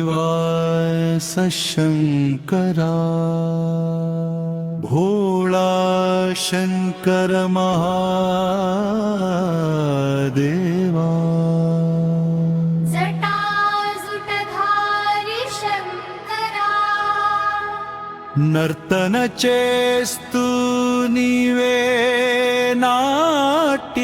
कैलासनिवास Shankara Bhola Shankar Mahadeva जटाजुटधारी Shankara नर्तन चेस्तु Nive नाट्येश्वरा